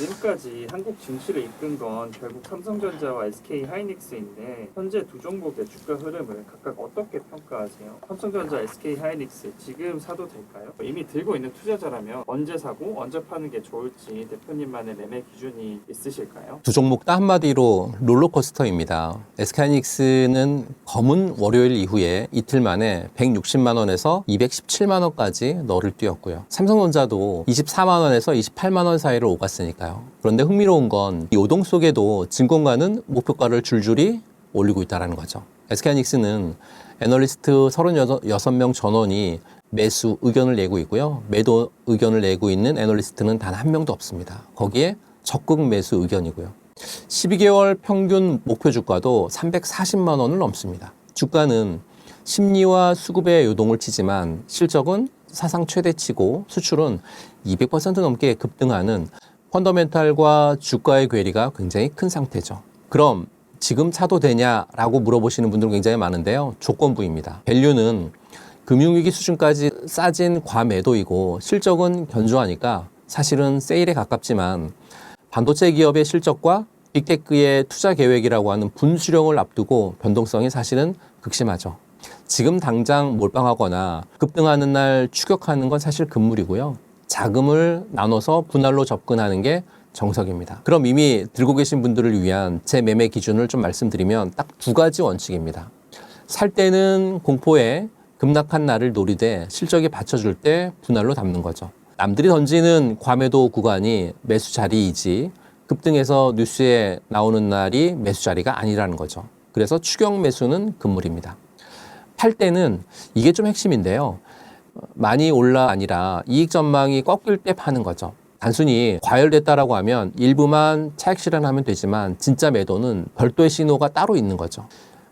지금까지 한국 증시를 이끈 건 결국 삼성전자와 SK하이닉스인데 현재 두 종목의 주가 흐름을 각각 어떻게 평가하세요? 삼성전자, SK하이닉스 지금 사도 될까요? 이미 들고 있는 투자자라면 언제 사고 언제 파는 게 좋을지 대표님만의 매매 기준이 있으실까요? 두 종목 다 한마디로 롤러코스터입니다. SK하이닉스는 검은 월요일 이후에 이틀 만에 160만 원에서 217만 원까지 너를 뛰었고요. 삼성전자도 24만 원에서 28만 원 사이를 오갔으니까요. 그런데 흥미로운 건 이 요동 속에도 증권가는 목표가를 줄줄이 올리고 있다는 거죠. SK하이닉스는 애널리스트 36명 전원이 매수 의견을 내고 있고요. 매도 의견을 내고 있는 애널리스트는 단 한 명도 없습니다. 거기에 적극 매수 의견이고요. 12개월 평균 목표 주가도 340만 원을 넘습니다. 주가는 심리와 수급의 요동을 치지만 실적은 사상 최대치고 수출은 200% 넘게 급등하는 펀더멘탈과 주가의 괴리가 굉장히 큰 상태죠. 그럼 지금 사도 되냐라고 물어보시는 분들 굉장히 많은데요. 조건부입니다. 밸류는 금융위기 수준까지 싸진 과매도이고 실적은 견조하니까 사실은 세일에 가깝지만 반도체 기업의 실적과 빅테크의 투자 계획이라고 하는 분수령을 앞두고 변동성이 사실은 극심하죠. 지금 당장 몰빵하거나 급등하는 날 추격하는 건 사실 금물이고요. 자금을 나눠서 분할로 접근하는 게 정석입니다. 그럼 이미 들고 계신 분들을 위한 제 매매 기준을 좀 말씀드리면 딱 두 가지 원칙입니다. 살 때는 공포에 급락한 날을 노리되 실적이 받쳐줄 때 분할로 담는 거죠. 남들이 던지는 과매도 구간이 매수 자리이지 급등해서 뉴스에 나오는 날이 매수 자리가 아니라는 거죠. 그래서 추격 매수는 금물입니다. 팔 때는 이게 좀 핵심인데요. 많이 올라 아니라 이익 전망이 꺾일 때 파는 거죠. 단순히 과열됐다라고 하면 일부만 차익 실현하면 되지만 진짜 매도는 별도의 신호가 따로 있는 거죠.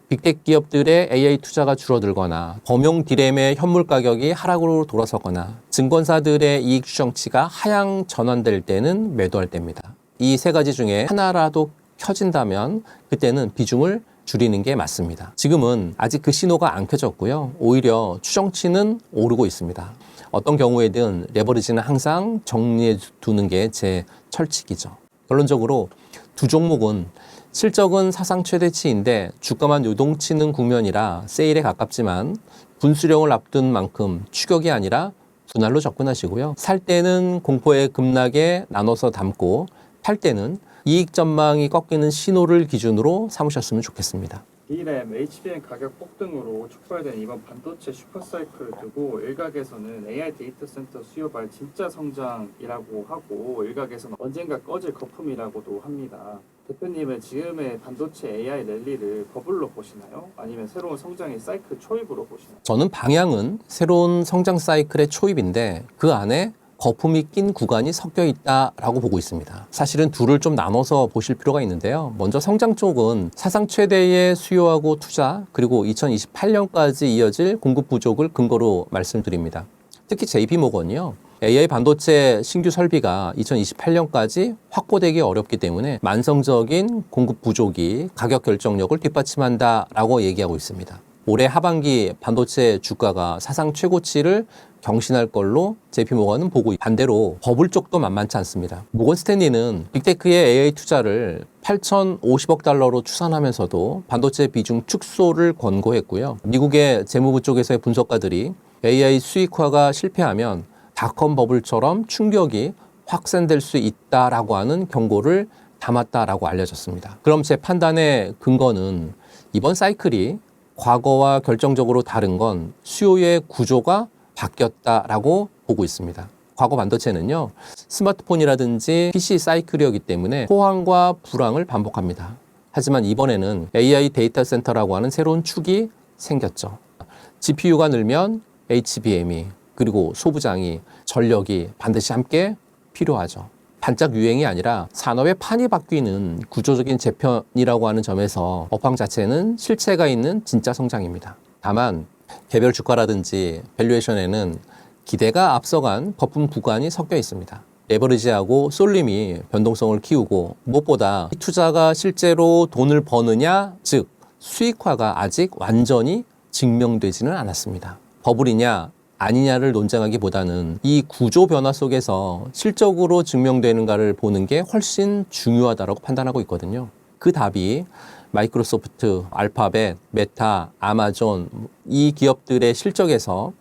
빅테크 기업들의 AI 투자가 줄어들거나 범용 디램의 현물 가격이 하락으로 돌아서거나 증권사들의 이익 추정치가 하향 전환될 때는 매도할 때입니다. 이 세 가지 중에 하나라도 켜진다면 그때는 비중을 줄이는 게 맞습니다. 지금은 아직 그 신호가 안 켜졌고요. 오히려 추정치는 오르고 있습니다. 어떤 경우에든 레버리지는 항상 정리해 두는 게 제 철칙이죠. 결론적으로 두 종목은 실적은 사상 최대치인데 주가만 요동치는 국면이라 세일에 가깝지만 분수령을 앞둔 만큼 추격이 아니라 분할로 접근하시고요. 살 때는 공포의 급락에 나눠서 담고 팔 때는 이익 전망이 꺾이는 신호를 기준으로 삼으셨으면 좋겠습니다. D램, HBM 가격 폭등으로 촉발된 이번 반도체 슈퍼사이클을 두고 일각에서는 AI 데이터 센터 수요발 진짜 성장이라고 하고 일각에서는 언젠가 꺼질 거품이라고도 합니다. 대표님은 지금의 반도체 AI 랠리를 버블로 보시나요? 아니면 새로운 성장의 사이클 초입으로 보시나요? 저는 방향은 새로운 성장 사이클의 초입인데 그 안에 거품이 낀 구간이 섞여 있다라고 보고 있습니다. 사실은 둘을 좀 나눠서 보실 필요가 있는데요. 먼저 성장 쪽은 사상 최대의 수요하고 투자 그리고 2028년까지 이어질 공급 부족을 근거로 말씀드립니다. 특히 JP모건이요. AI 반도체 신규 설비가 2028년까지 확보되기 어렵기 때문에 만성적인 공급 부족이 가격 결정력을 뒷받침한다라고 얘기하고 있습니다. 올해 하반기 반도체 주가가 사상 최고치를 경신할 걸로 JP모건은 보고 반대로 버블 쪽도 만만치 않습니다. 모건 스탠리는 빅테크의 AI 투자를 8,050억 달러로 추산하면서도 반도체 비중 축소를 권고했고요. 미국의 재무부 쪽에서의 분석가들이 AI 수익화가 실패하면 닷컴 버블처럼 충격이 확산될 수 있다라고 하는 경고를 담았다라고 알려졌습니다. 그럼 제 판단의 근거는 이번 사이클이 과거와 결정적으로 다른 건 수요의 구조가 바뀌었다라고 보고 있습니다. 과거 반도체는요, 스마트폰이라든지 PC 사이클이었기 때문에 호황과 불황을 반복합니다. 하지만 이번에는 AI 데이터 센터라고 하는 새로운 축이 생겼죠. GPU가 늘면 HBM이 그리고 소부장이 전력이 반드시 함께 필요하죠. 반짝 유행이 아니라 산업의 판이 바뀌는 구조적인 재편이라고 하는 점에서 업황 자체는 실체가 있는 진짜 성장입니다. 다만 개별 주가라든지 밸류에이션에는 기대가 앞서간 거품 구간이 섞여 있습니다. 레버리지하고 쏠림이 변동성을 키우고 무엇보다 이 투자가 실제로 돈을 버느냐, 즉 수익화가 아직 완전히 증명되지는 않았습니다. 버블이냐 아니냐를 논쟁하기보다는 이 구조 변화 속에서 실적으로 증명되는가를 보는 게 훨씬 중요하다고 판단하고 있거든요. 그 답이 마이크로소프트, 알파벳, 메타, 아마존 이 기업들의 실적에서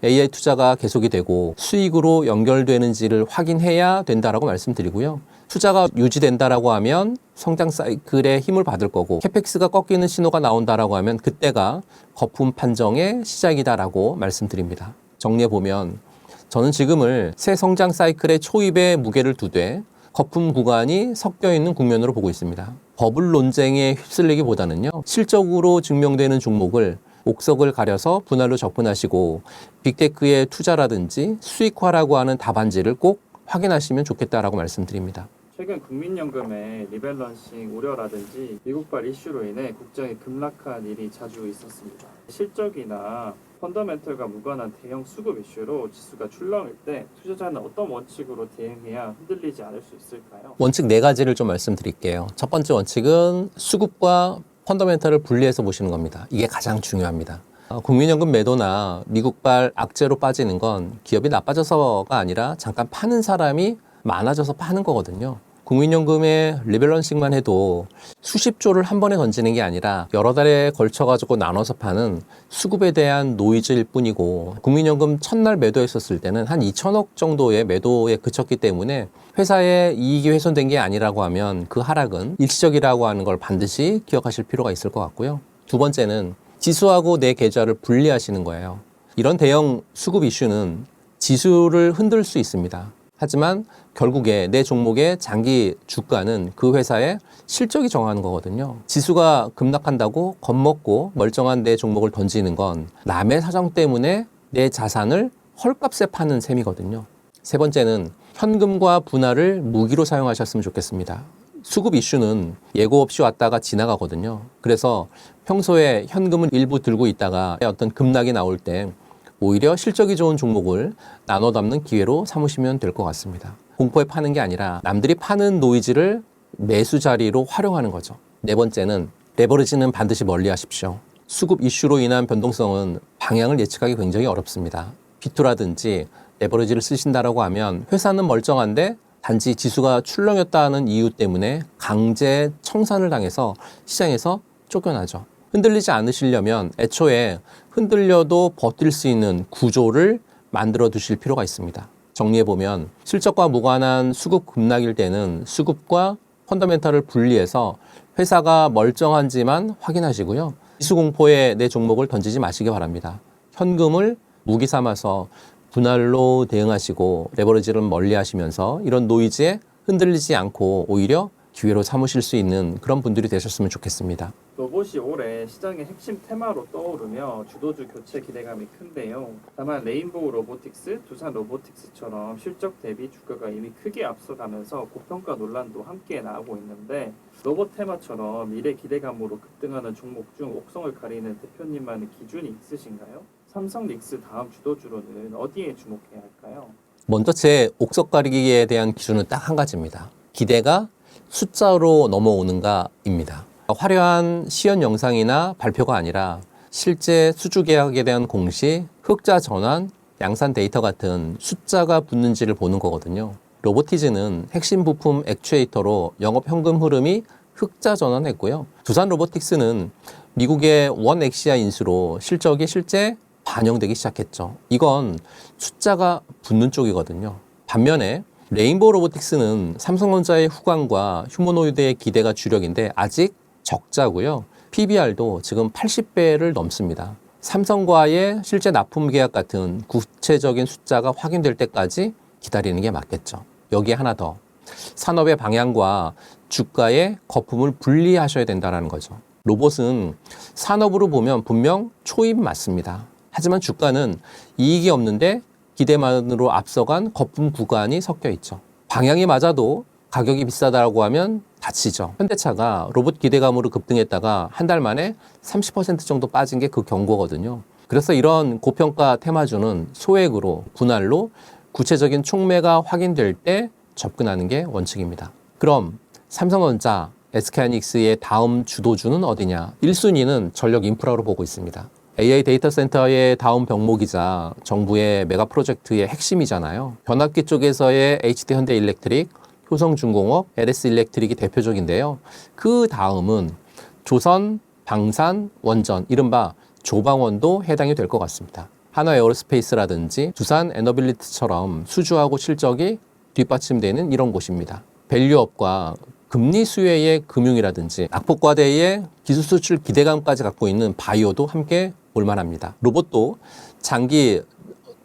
AI 투자가 계속이 되고 수익으로 연결되는지를 확인해야 된다라고 말씀드리고요. 투자가 유지된다라고 하면 성장 사이클에 힘을 받을 거고 캐펙스가 꺾이는 신호가 나온다라고 하면 그때가 거품 판정의 시작이다라고 말씀드립니다. 정리해 보면 저는 지금을 새 성장 사이클의 초입에 무게를 두되 거품 구간이 섞여 있는 국면으로 보고 있습니다. 버블 논쟁에 휩쓸리기보다는요. 실적으로 증명되는 종목을 옥석을 가려서 분할로 접근하시고 빅테크의 투자라든지 수익화라고 하는 답안지를 꼭 확인하시면 좋겠다라고 말씀드립니다. 최근 국민연금의 리밸런싱 우려라든지 미국발 이슈로 인해 국장이 급락한 일이 자주 있었습니다. 실적이나 펀더멘털과 무관한 대형 수급 이슈로 지수가 출렁일 때 투자자는 어떤 원칙으로 대응해야 흔들리지 않을 수 있을까요? 원칙 4가지를 좀 말씀드릴게요. 첫 번째 원칙은 수급과 펀더멘털을 분리해서 보시는 겁니다. 이게 가장 중요합니다. 국민연금 매도나 미국발 악재로 빠지는 건 기업이 나빠져서가 아니라 잠깐 파는 사람이 많아져서 파는 거거든요. 국민연금의 리밸런싱만 해도 수십 조를 한 번에 던지는 게 아니라 여러 달에 걸쳐가지고 나눠서 파는 수급에 대한 노이즈일 뿐이고 국민연금 첫날 매도했었을 때는 한 2천억 정도의 매도에 그쳤기 때문에 회사의 이익이 훼손된 게 아니라고 하면 그 하락은 일시적이라고 하는 걸 반드시 기억하실 필요가 있을 것 같고요. 두 번째는 지수하고 내 계좌를 분리하시는 거예요. 이런 대형 수급 이슈는 지수를 흔들 수 있습니다. 하지만 결국에 내 종목의 장기 주가는 그 회사의 실적이 정하는 거거든요. 지수가 급락한다고 겁먹고 멀쩡한 내 종목을 던지는 건 남의 사정 때문에 내 자산을 헐값에 파는 셈이거든요. 세 번째는 현금과 분할을 무기로 사용하셨으면 좋겠습니다. 수급 이슈는 예고 없이 왔다가 지나가거든요. 그래서 평소에 현금을 일부 들고 있다가 어떤 급락이 나올 때 오히려 실적이 좋은 종목을 나눠 담는 기회로 삼으시면 될 것 같습니다. 공포에 파는 게 아니라 남들이 파는 노이즈를 매수 자리로 활용하는 거죠. 네 번째는 레버리지는 반드시 멀리 하십시오. 수급 이슈로 인한 변동성은 방향을 예측하기 굉장히 어렵습니다. 비투라든지 레버리지를 쓰신다라고 하면 회사는 멀쩡한데 단지 지수가 출렁였다는 이유 때문에 강제 청산을 당해서 시장에서 쫓겨나죠. 흔들리지 않으시려면 애초에 흔들려도 버틸 수 있는 구조를 만들어 두실 필요가 있습니다. 정리해보면 실적과 무관한 수급 급락일 때는 수급과 펀더멘털을 분리해서 회사가 멀쩡한지만 확인하시고요. 지수 공포에 내 종목을 던지지 마시기 바랍니다. 현금을 무기 삼아서 분할로 대응하시고 레버리지를 멀리 하시면서 이런 노이즈에 흔들리지 않고 오히려 기회로 삼으실 수 있는 그런 분들이 되셨으면 좋겠습니다. 로봇이 올해 시장의 핵심 테마로 떠오르며 주도주 교체 기대감이 큰데요. 다만 레인보우 로보틱스, 두산 로보틱스처럼 실적 대비 주가가 이미 크게 앞서가면서 고평가 논란도 함께 나오고 있는데 로봇 테마처럼 미래 기대감으로 급등하는 종목 중 옥성을 가리는 대표님만의 기준이 있으신가요? 삼성 릭스 다음 주도주로는 어디에 주목해야 할까요? 먼저 제 옥석 가리기에 대한 기준은 딱 한 가지입니다. 기대가 숫자로 넘어오는가입니다. 화려한 시연 영상이나 발표가 아니라 실제 수주 계약에 대한 공시, 흑자 전환, 양산 데이터 같은 숫자가 붙는지를 보는 거거든요. 로보티즈는 핵심 부품 액추에이터로 영업 현금 흐름이 흑자 전환했고요. 두산 로보틱스는 미국의 원 엑시아 인수로 실적이 실제 반영되기 시작했죠. 이건 숫자가 붙는 쪽이거든요. 반면에 레인보우 로보틱스는 삼성전자의 후광과 휴머노이드의 기대가 주력인데 아직 적자고요. PBR도 지금 80배를 넘습니다. 삼성과의 실제 납품 계약 같은 구체적인 숫자가 확인될 때까지 기다리는 게 맞겠죠. 여기에 하나 더. 산업의 방향과 주가의 거품을 분리하셔야 된다는 거죠. 로봇은 산업으로 보면 분명 초입 맞습니다. 하지만 주가는 이익이 없는데 기대만으로 앞서간 거품 구간이 섞여 있죠. 방향이 맞아도 가격이 비싸다고 하면 다치죠. 현대차가 로봇 기대감으로 급등했다가 한 달 만에 30% 정도 빠진 게 그 경고거든요. 그래서 이런 고평가 테마주는 소액으로 분할로 구체적인 촉매가 확인될 때 접근하는 게 원칙입니다. 그럼 삼성전자, SK하이닉스의 다음 주도주는 어디냐? 1순위는 전력 인프라로 보고 있습니다. AI 데이터 센터의 다음 병목이자 정부의 메가 프로젝트의 핵심이잖아요. 변압기 쪽에서의 HD 현대일렉트릭, 효성중공업, LS 일렉트릭이 대표적인데요. 그 다음은 조선, 방산, 원전, 이른바 조방원도 해당이 될 것 같습니다. 한화 에어로스페이스라든지 두산 에너빌리티처럼 수주하고 실적이 뒷받침되는 이런 곳입니다. 밸류업과 금리 수혜의 금융이라든지 낙폭과대의 기술 수출 기대감까지 갖고 있는 바이오도 함께 볼만합니다. 로봇도 장기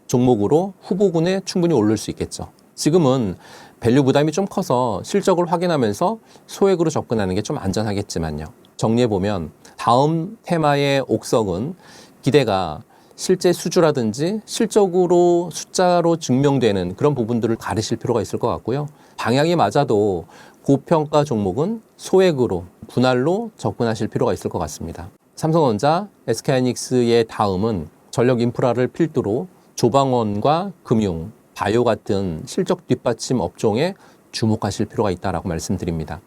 종목으로 후보군에 충분히 오를 수 있겠죠. 지금은 밸류 부담이 좀 커서 실적을 확인하면서 소액으로 접근하는 게 좀 안전하겠지만요. 정리해보면 다음 테마의 옥석은 기대가 실제 수주라든지 실적으로 숫자로 증명되는 그런 부분들을 가르칠 필요가 있을 것 같고요. 방향이 맞아도 고평가 종목은 소액으로 분할로 접근하실 필요가 있을 것 같습니다. 삼성전자, SK하이닉스의 다음은 전력 인프라를 필두로 조방원과 금융, 바이오 같은 실적 뒷받침 업종에 주목하실 필요가 있다고 말씀드립니다.